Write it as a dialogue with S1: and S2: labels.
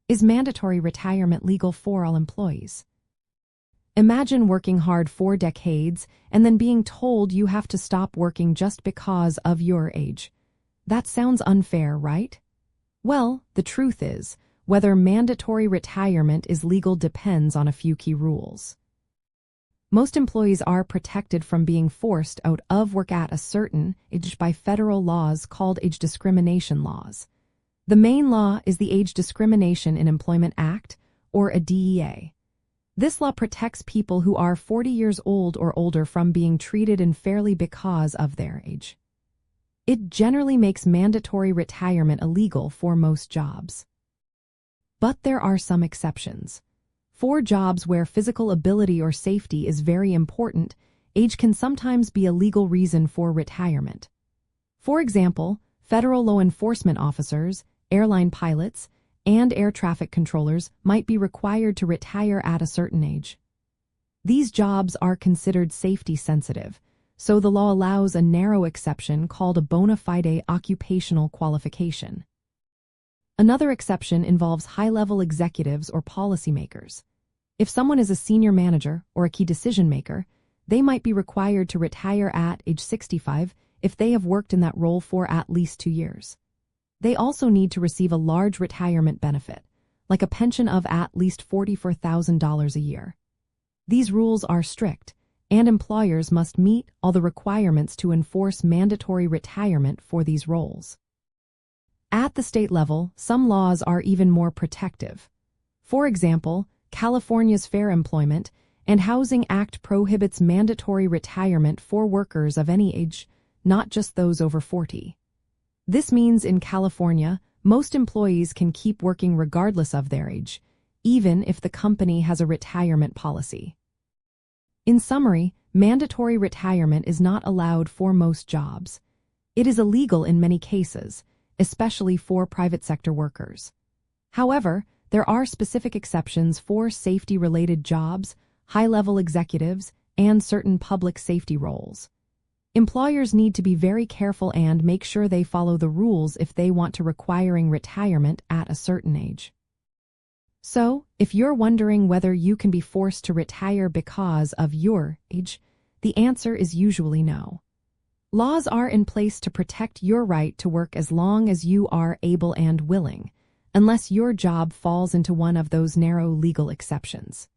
S1: Is mandatory retirement legal for all employees? Imagine working hard for decades and then being told you have to stop working just because of your age. That sounds unfair, right? Well, the truth is, whether mandatory retirement is legal depends on a few key rules. Most employees are protected from being forced out of work at a certain age by federal laws called age discrimination laws. The main law is the Age Discrimination in Employment Act, or a DEA. This law protects people who are 40 years old or older from being treated unfairly because of their age. It generally makes mandatory retirement illegal for most jobs. But there are some exceptions. For jobs where physical ability or safety is very important, age can sometimes be a legal reason for retirement. For example, federal law enforcement officers, airline pilots, and air traffic controllers might be required to retire at a certain age. These jobs are considered safety sensitive, so the law allows a narrow exception called a bona fide occupational qualification. Another exception involves high-level executives or policymakers. If someone is a senior manager or a key decision-maker, they might be required to retire at age 65 if they have worked in that role for at least 2 years. They also need to receive a large retirement benefit, like a pension of at least $44,000 a year. These rules are strict, and employers must meet all the requirements to enforce mandatory retirement for these roles. At the state level, some laws are even more protective. For example, California's Fair Employment and Housing Act prohibits mandatory retirement for workers of any age, not just those over 40. This means in California, most employees can keep working regardless of their age, even if the company has a retirement policy. In summary, mandatory retirement is not allowed for most jobs. It is illegal in many cases, especially for private sector workers. However, there are specific exceptions for safety-related jobs, high-level executives, and certain public safety roles. Employers need to be very careful and make sure they follow the rules if they want to requiring retirement at a certain age. So, if you're wondering whether you can be forced to retire because of your age, the answer is usually no. Laws are in place to protect your right to work as long as you are able and willing, unless your job falls into one of those narrow legal exceptions.